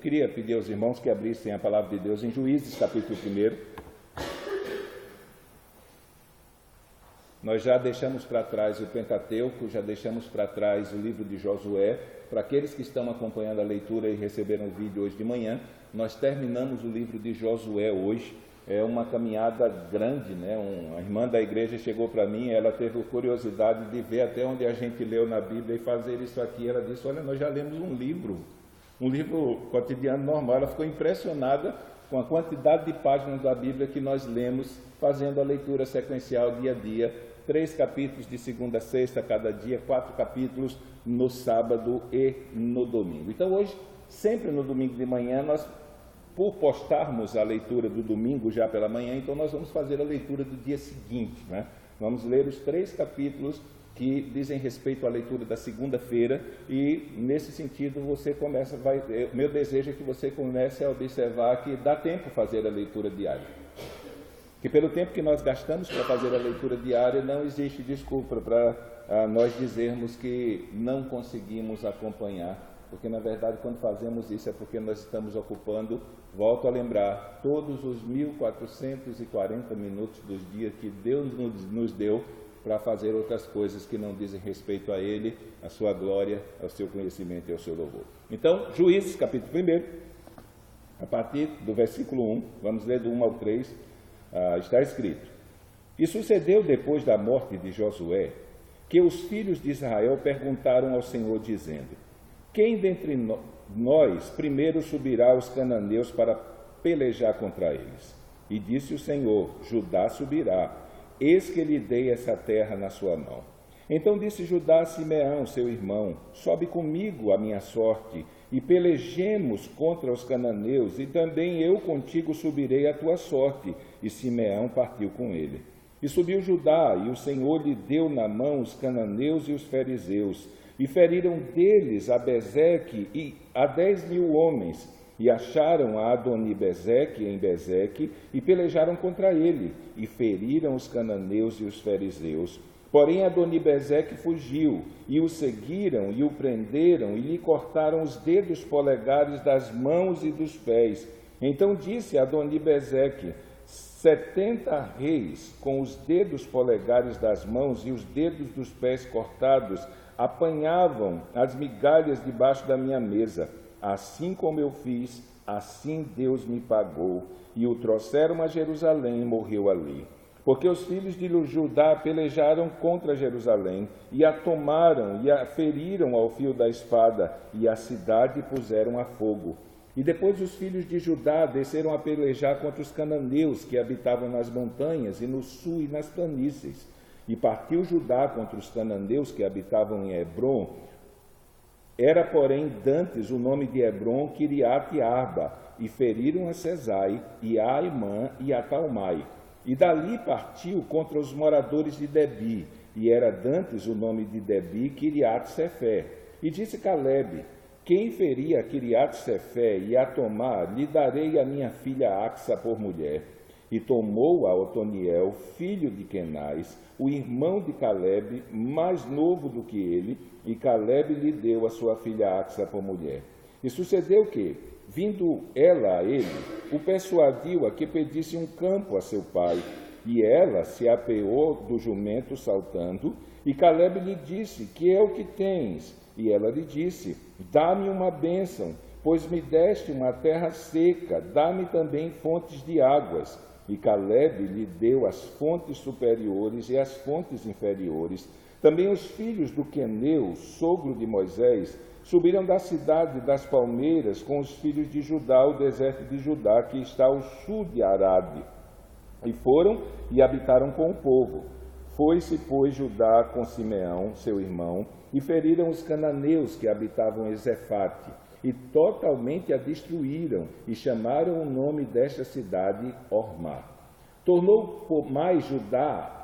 Eu queria pedir aos irmãos que abrissem a palavra de Deus em Juízes, capítulo 1. Nós já deixamos para trás o Pentateuco, já deixamos para trás o livro de Josué. Para aqueles que estão acompanhando a leitura e receberam o vídeo hoje de manhã, nós terminamos o livro de Josué hoje. É uma caminhada grande, né? Uma irmã da igreja chegou para mim, ela teve curiosidade de ver até onde a gente leu na Bíblia e fazer isso aqui. Ela disse, olha, nós já lemos um livro cotidiano normal. Ela ficou impressionada com a quantidade de páginas da Bíblia que nós lemos, fazendo a leitura sequencial dia a dia, 3 capítulos de segunda a sexta cada dia, 4 capítulos no sábado e no domingo. Então hoje, sempre no domingo de manhã, nós, por postarmos a leitura do domingo já pela manhã, então nós vamos fazer a leitura do dia seguinte, né? Vamos ler os 3 capítulos que dizem respeito à leitura da segunda-feira, e nesse sentido meu desejo é que você comece a observar que dá tempo fazer a leitura diária. Que pelo tempo que nós gastamos para fazer a leitura diária, não existe desculpa para nós dizermos que não conseguimos acompanhar, porque na verdade quando fazemos isso é porque nós estamos ocupando, volto a lembrar, todos os 1440 minutos dos dias que Deus nos deu para fazer outras coisas que não dizem respeito a Ele, a sua glória, ao seu conhecimento e ao seu louvor. Então, Juízes, capítulo 1, a partir do versículo 1, vamos ler do 1 ao 3, está escrito: E sucedeu depois da morte de Josué, que os filhos de Israel perguntaram ao Senhor, dizendo: Quem dentre nós primeiro subirá aos cananeus para pelejar contra eles? E disse o Senhor: Judá subirá. Eis que lhe dei essa terra na sua mão. Então disse Judá a Simeão, seu irmão: Sobe comigo a minha sorte, e pelejemos contra os cananeus, e também eu contigo subirei a tua sorte. E Simeão partiu com ele. E subiu Judá, e o Senhor lhe deu na mão os cananeus e os fariseus, e feriram deles a Bezeque e a 10.000 homens. E acharam a Adoni-Bezeque em Bezeque, e pelejaram contra ele, e feriram os cananeus e os fariseus. Porém Adoni-Bezeque fugiu, e o seguiram, e o prenderam, e lhe cortaram os dedos polegares das mãos e dos pés. Então disse Adoni-Bezeque: 70 reis, com os dedos polegares das mãos e os dedos dos pés cortados, apanhavam as migalhas debaixo da minha mesa. Assim como eu fiz, assim Deus me pagou. E o trouxeram a Jerusalém e morreu ali. Porque os filhos de Judá pelejaram contra Jerusalém, e a tomaram, e a feriram ao fio da espada, e a cidade puseram a fogo. E depois os filhos de Judá desceram a pelejar contra os cananeus, que habitavam nas montanhas, e no sul e nas planícies. E partiu Judá contra os cananeus, que habitavam em Hebrom. Era, porém, dantes o nome de Hebrom, Quiriate-Arba, e feriram a Sesai, e a Aimã, e a Talmai. E dali partiu contra os moradores de Debi, e era dantes o nome de Debi, Quiriate-Sefé. E disse Calebe: Quem ferir a Quiriate-Sefé e a tomar, lhe darei a minha filha Axa por mulher. E tomou a Otoniel, filho de Kenaz, o irmão de Calebe, mais novo do que ele, e Calebe lhe deu a sua filha Axa por mulher. E sucedeu que, vindo ela a ele, o persuadiu a que pedisse um campo a seu pai, e ela se apeou do jumento saltando, e Calebe lhe disse: Que é o que tens? E ela lhe disse: Dá-me uma bênção, pois me deste uma terra seca, dá-me também fontes de águas. E Calebe lhe deu as fontes superiores e as fontes inferiores. Também os filhos do Queneu, sogro de Moisés, subiram da cidade das palmeiras com os filhos de Judá ao deserto de Judá, que está ao sul de Arade. E foram e habitaram com o povo. Foi-se, pois, Judá com Simeão, seu irmão, e feriram os cananeus que habitavam em Zefate, e totalmente a destruíram, e chamaram o nome desta cidade Ormá. Tomou mais Judá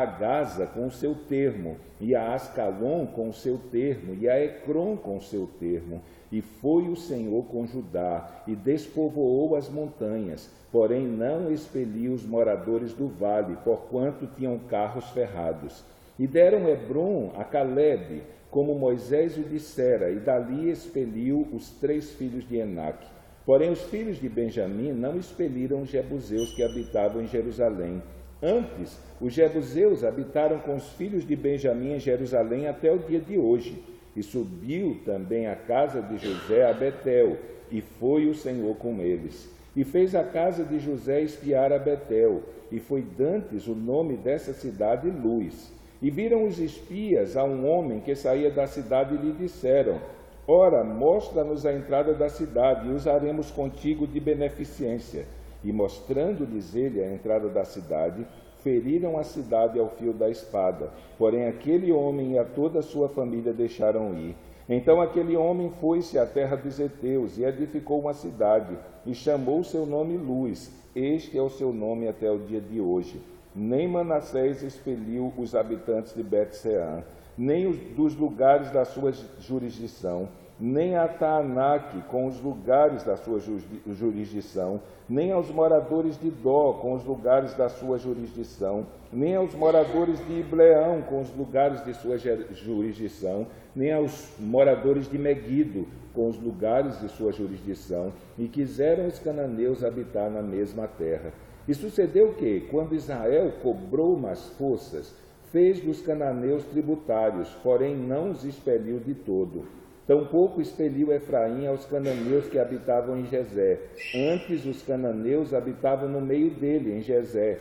a Gaza com o seu termo, e a Ascalon com o seu termo, e a Ecrom com o seu termo. E foi o Senhor com Judá, e despovoou as montanhas, porém não expeliu os moradores do vale, porquanto tinham carros ferrados. E deram Hebrom a Calebe, como Moisés o dissera, e dali expeliu os 3 filhos de Enaque. Porém, os filhos de Benjamim não expeliram os jebuseus que habitavam em Jerusalém. Antes, os jebuseus habitaram com os filhos de Benjamim em Jerusalém até o dia de hoje. E subiu também a casa de José a Betel, e foi o Senhor com eles. E fez a casa de José espiar a Betel, e foi dantes o nome dessa cidade Luz. E viram os espias a um homem que saía da cidade e lhe disseram: Ora, mostra-nos a entrada da cidade, e usaremos contigo de beneficência. E mostrando-lhes ele a entrada da cidade, feriram a cidade ao fio da espada. Porém, aquele homem e a toda a sua família deixaram ir. Então aquele homem foi-se à terra dos heteus e edificou uma cidade, e chamou seu nome Luz. Este é o seu nome até o dia de hoje. Nem Manassés expeliu os habitantes de Bet-Sean, nem dos lugares da sua jurisdição, nem a Taanaque com os lugares da sua jurisdição, nem aos moradores de Dó com os lugares da sua jurisdição, nem aos moradores de Ibleão com os lugares de sua jurisdição, nem aos moradores de Meguido com os lugares de sua jurisdição, e quiseram os cananeus habitar na mesma terra. E sucedeu que, quando Israel cobrou umas forças, fez dos cananeus tributários, porém não os expeliu de todo. Tampouco expeliu Efraim aos cananeus que habitavam em Gezé. Antes os cananeus habitavam no meio dele, em Gezé.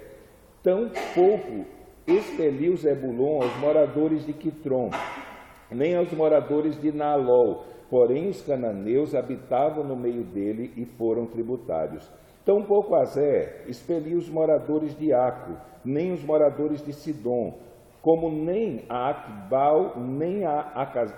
Tampouco expeliu Zebulon aos moradores de Quitrom, nem aos moradores de Naalol. Porém os cananeus habitavam no meio dele e foram tributários. Tampouco Azé expeliu os moradores de Aco, nem os moradores de Sidom, como nem a Acbal, nem a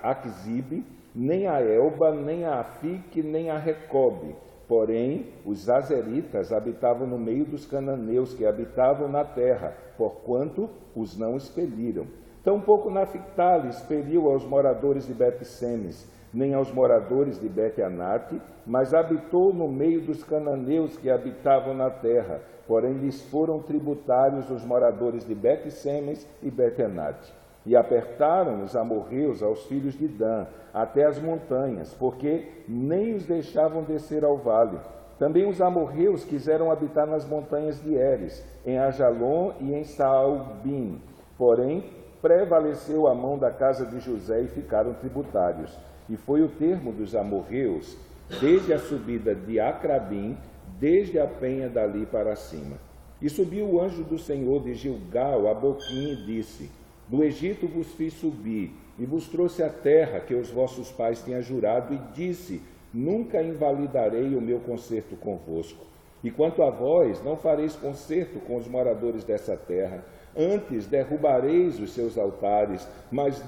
Aquzibe, nem a Elba, nem a Afique, nem a Recobe. Porém, os azeritas habitavam no meio dos cananeus que habitavam na terra, porquanto os não expeliram. Tampouco Naphtali expeliu aos moradores de Bet-Semes, nem aos moradores de Bet-Anate, mas habitou no meio dos cananeus que habitavam na terra, porém lhes foram tributários os moradores de Bet-Semes e Bet-Anate. E apertaram os amorreus aos filhos de Dan, até as montanhas, porque nem os deixavam descer ao vale. Também os amorreus quiseram habitar nas montanhas de Eres, em Ajalon e em Saalbim. Porém, prevaleceu a mão da casa de José e ficaram tributários. E foi o termo dos amorreus, desde a subida de Acrabim, desde a penha dali para cima. E subiu o anjo do Senhor de Gilgal a Boquim e disse: Do Egito vos fiz subir, e vos trouxe a terra que os vossos pais tinham jurado, e disse: Nunca invalidarei o meu concerto convosco. E quanto a vós, não fareis concerto com os moradores dessa terra, antes derrubareis os seus altares, mas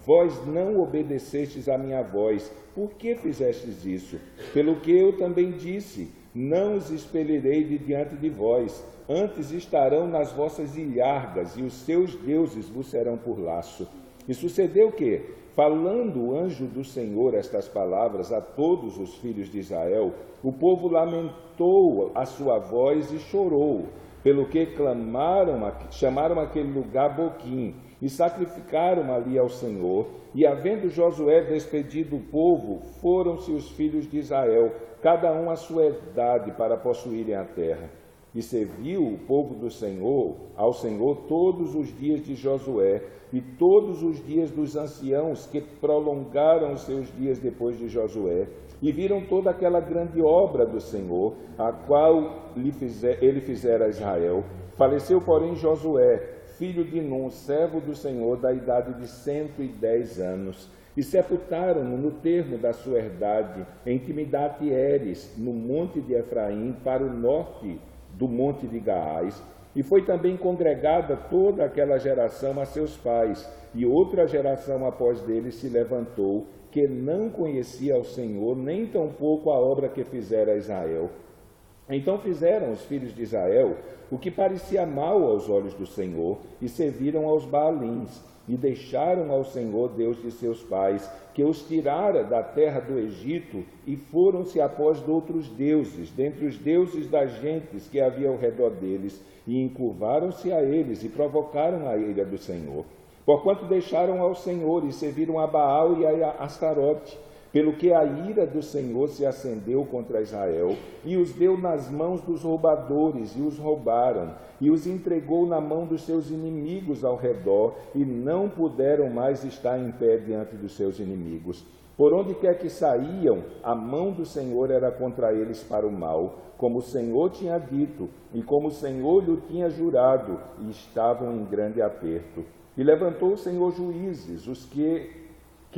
vós não obedecestes à minha voz. Por que fizestes isso? Pelo que eu também disse: Não os expelirei de diante de vós, antes estarão nas vossas ilhargas, e os seus deuses vos serão por laço. E sucedeu que, falando o anjo do Senhor estas palavras a todos os filhos de Israel, o povo lamentou a sua voz e chorou, pelo que chamaram aquele lugar Boquim, e sacrificaram ali ao Senhor. E havendo Josué despedido o povo, foram-se os filhos de Israel, cada um à sua idade, para possuírem a terra. E serviu o povo do Senhor ao Senhor todos os dias de Josué, e todos os dias dos anciãos que prolongaram os seus dias depois de Josué, e viram toda aquela grande obra do Senhor, a qual ele fizera a Israel. Faleceu, porém, Josué, filho de Nun, servo do Senhor, da idade de 110 anos. E sepultaram-no no termo da sua herdade, em Timidate-Eres, no monte de Efraim, para o norte do monte de Gaás. E foi também congregada toda aquela geração a seus pais, e outra geração após dele se levantou, que não conhecia ao Senhor, nem tampouco a obra que fizera a Israel. Então fizeram os filhos de Israel o que parecia mal aos olhos do Senhor, e serviram aos Baalins, e deixaram ao Senhor, Deus de seus pais, que os tirara da terra do Egito, e foram-se após de outros deuses, dentre os deuses das gentes que havia ao redor deles, e encurvaram-se a eles, e provocaram a ira do Senhor. porquanto deixaram ao Senhor e serviram a Baal e a Astarote, pelo que a ira do Senhor se acendeu contra Israel, e os deu nas mãos dos roubadores, e os roubaram, e os entregou na mão dos seus inimigos ao redor, e não puderam mais estar em pé diante dos seus inimigos. Por onde quer que saíam, a mão do Senhor era contra eles para o mal, como o Senhor tinha dito, e como o Senhor lhe tinha jurado, e estavam em grande aperto. E levantou o Senhor juízes, os que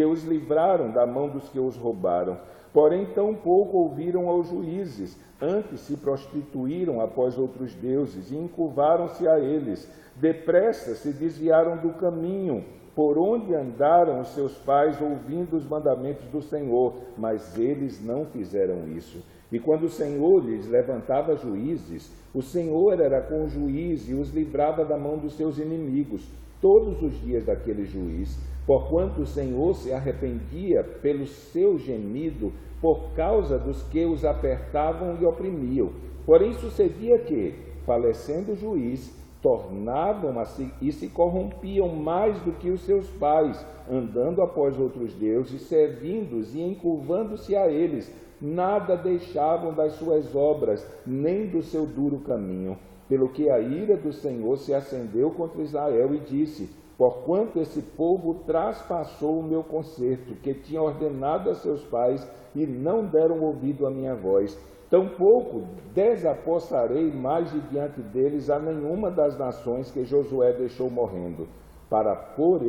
os livraram da mão dos que os roubaram. Porém, tão pouco ouviram aos juízes, antes se prostituíram após outros deuses, e encurvaram-se a eles. Depressa se desviaram do caminho, por onde andaram os seus pais, ouvindo os mandamentos do Senhor, mas eles não fizeram isso. E quando o Senhor lhes levantava juízes, o Senhor era com o juiz e os livrava da mão dos seus inimigos, todos os dias daquele juiz, porquanto o Senhor se arrependia pelo seu gemido, por causa dos que os apertavam e oprimiam. Porém sucedia que, falecendo o juiz, tornavam-se e se corrompiam mais do que os seus pais, andando após outros deuses, servindo-os e encurvando-se a eles. Nada deixavam das suas obras, nem do seu duro caminho. Pelo que a ira do Senhor se acendeu contra Israel e disse: porquanto esse povo traspassou o meu concerto, que tinha ordenado a seus pais, e não deram ouvido à minha voz, tampouco desapossarei mais de diante deles a nenhuma das nações que Josué deixou morrendo, para por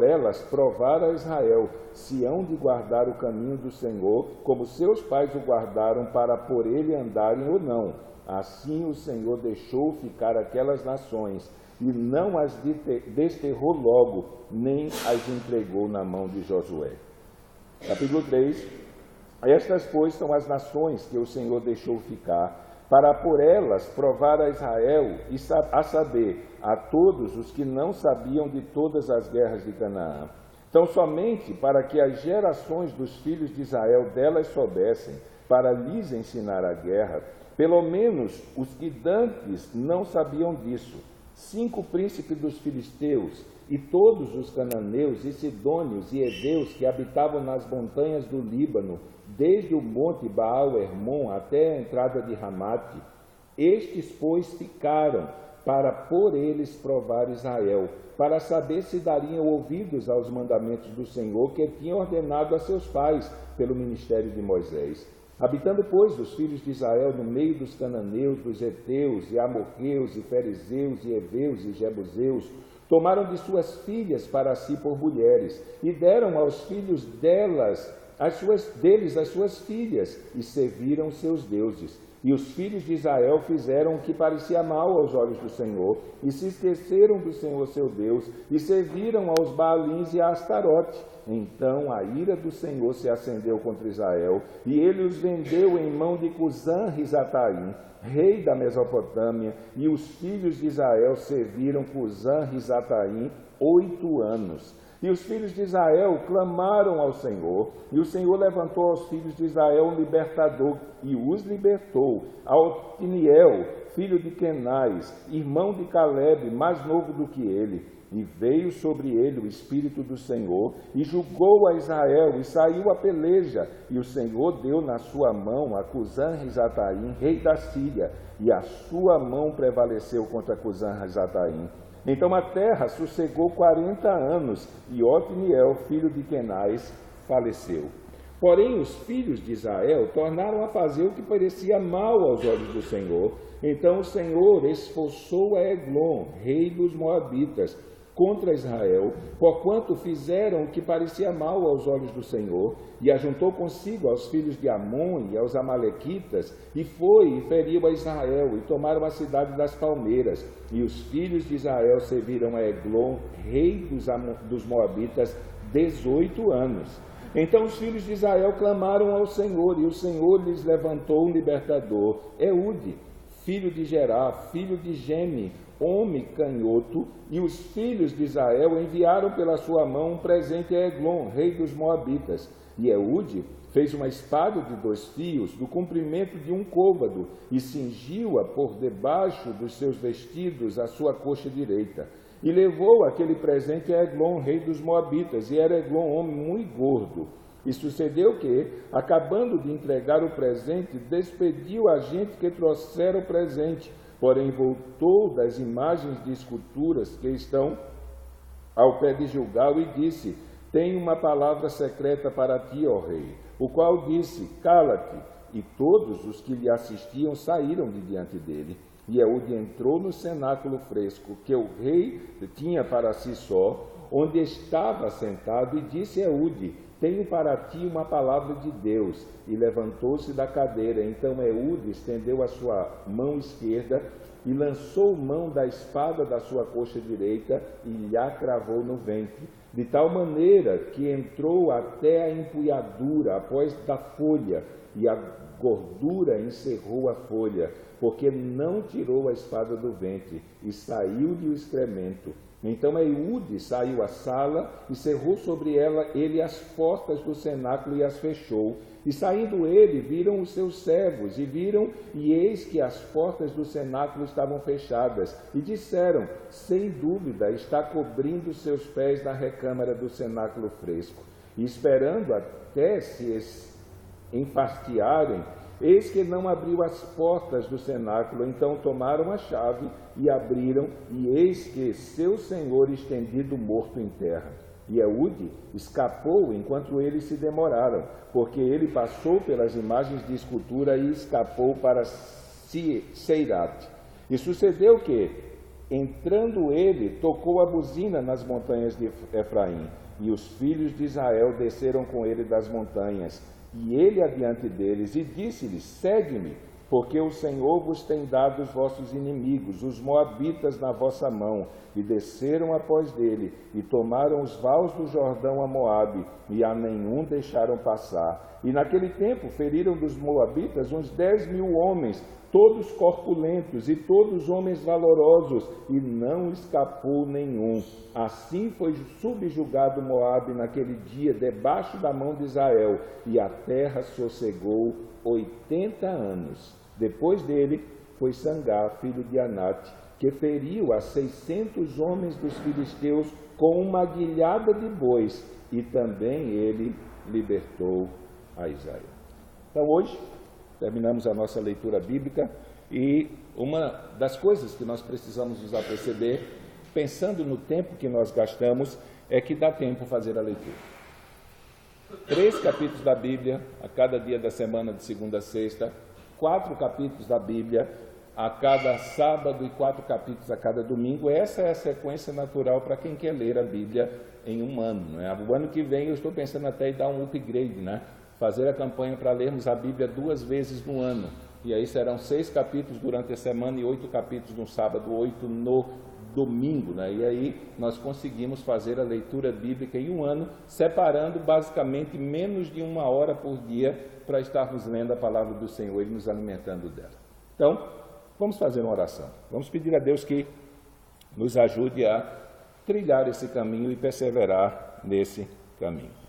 elas provar a Israel, se hão de guardar o caminho do Senhor, como seus pais o guardaram, para por ele andarem ou não. Assim o Senhor deixou ficar aquelas nações, e não as desterrou logo, nem as entregou na mão de Josué. Capítulo 3. Estas, pois, são as nações que o Senhor deixou ficar, para por elas provar a Israel, e a saber, a todos os que não sabiam de todas as guerras de Canaã. Então, somente para que as gerações dos filhos de Israel delas soubessem, para lhes ensinar a guerra, pelo menos os que dantes não sabiam disso, 5 príncipes dos filisteus, e todos os cananeus e sidônios e heveus que habitavam nas montanhas do Líbano, desde o monte Baal-Hermon até a entrada de Ramate. Estes, pois, ficaram para por eles provar Israel, para saber se dariam ouvidos aos mandamentos do Senhor, que tinha ordenado a seus pais pelo ministério de Moisés. Habitando, pois, os filhos de Israel no meio dos cananeus, dos heteus, e amorreus, e fariseus, e heveus, e jebuseus, tomaram de suas filhas para si por mulheres, e deram aos filhos deles as suas filhas, e serviram seus deuses. E os filhos de Israel fizeram o que parecia mal aos olhos do Senhor, e se esqueceram do Senhor seu Deus, e serviram aos Baalins e a Astarote. Então a ira do Senhor se acendeu contra Israel, e ele os vendeu em mão de Cusã-Risataim, rei da Mesopotâmia, e os filhos de Israel serviram Cusã-Risataim 8 anos. E os filhos de Israel clamaram ao Senhor, e o Senhor levantou aos filhos de Israel um libertador, e os libertou, a Otiniel, filho de Kenaz, irmão de Calebe, mais novo do que ele. E veio sobre ele o Espírito do Senhor, e julgou a Israel, e saiu a peleja, e o Senhor deu na sua mão a Cusã-Risataim, rei da Síria, e a sua mão prevaleceu contra Cusã-Risataim. Então a terra sossegou 40 anos, e Otiniel, filho de Kenaz, faleceu. Porém, os filhos de Israel tornaram a fazer o que parecia mal aos olhos do Senhor. Então o Senhor expulsou a Eglon, rei dos Moabitas, contra Israel, porquanto fizeram o que parecia mal aos olhos do Senhor, e ajuntou consigo aos filhos de Amon e aos amalequitas, e foi e feriu a Israel, e tomaram a cidade das palmeiras. E os filhos de Israel serviram a Eglon, rei dos Moabitas, 18 anos. Então os filhos de Israel clamaram ao Senhor, e o Senhor lhes levantou um libertador, Eude, filho de Gerá, filho de Geme, homem canhoto, e os filhos de Israel enviaram pela sua mão um presente a Eglon, rei dos Moabitas. E Eude fez uma espada de 2 fios, do comprimento de 1 côvado, e cingiu-a por debaixo dos seus vestidos à sua coxa direita. E levou aquele presente a Eglon, rei dos Moabitas, e era Eglon homem muito gordo. E sucedeu que, acabando de entregar o presente, despediu a gente que trouxera o presente, porém voltou das imagens de esculturas que estão ao pé de Gilgal e disse: tenho uma palavra secreta para ti, ó rei. O qual disse: cala-te. E todos os que lhe assistiam saíram de diante dele. E Eude entrou no cenáculo fresco que o rei tinha para si só, onde estava sentado, e disse a Eude: tenho para ti uma palavra de Deus. E levantou-se da cadeira. Então Eude estendeu a sua mão esquerda e lançou mão da espada da sua coxa direita e lhe a cravou no ventre, de tal maneira que entrou até a empunhadura após da folha, e a gordura encerrou a folha, porque não tirou a espada do ventre, e saiu-lhe o excremento. Então Eude saiu à sala e cerrou sobre ele as portas do cenáculo e as fechou. E saindo ele, viram os seus servos, e eis que as portas do cenáculo estavam fechadas. E disseram: sem dúvida, está cobrindo seus pés na recâmara do cenáculo fresco. E esperando até se enfastiarem, eis que não abriu as portas do cenáculo. Então tomaram a chave e abriram, e eis que seu senhor estendido morto em terra. E Eude escapou enquanto eles se demoraram, porque ele passou pelas imagens de escultura e escapou para Seirate. E sucedeu que, entrando ele, tocou a buzina nas montanhas de Efraim, e os filhos de Israel desceram com ele das montanhas, e ele adiante deles, e disse-lhes: segue-me, porque o Senhor vos tem dado os vossos inimigos, os moabitas, na vossa mão. E desceram após dele, e tomaram os vales do Jordão a Moabe, e a nenhum deixaram passar. E naquele tempo feriram dos moabitas uns 10.000 homens, todos corpulentos, e todos homens valorosos, e não escapou nenhum. Assim foi subjugado Moabe naquele dia, debaixo da mão de Israel, e a terra sossegou 80 anos. Depois dele foi Sangar, filho de Anate, que feriu a 600 homens dos filisteus com uma guilhada de bois, e também ele libertou a Israel. Então hoje terminamos a nossa leitura bíblica, e uma das coisas que nós precisamos nos aperceber, pensando no tempo que nós gastamos, é que dá tempo fazer a leitura. 3 capítulos da Bíblia a cada dia da semana, de segunda a sexta, 4 capítulos da Bíblia a cada sábado e 4 capítulos a cada domingo. Essa é a sequência natural para quem quer ler a Bíblia em um ano, né? O ano que vem eu estou pensando até em dar um upgrade, né? Fazer a campanha para lermos a Bíblia 2 vezes no ano, e aí serão 6 capítulos durante a semana e 8 capítulos no sábado, 8 no domingo, né? E aí nós conseguimos fazer a leitura bíblica em um ano, separando basicamente menos de 1 hora por dia para estarmos lendo a palavra do Senhor e nos alimentando dela. Então, vamos fazer uma oração. Vamos pedir a Deus que nos ajude a trilhar esse caminho e perseverar nesse caminho.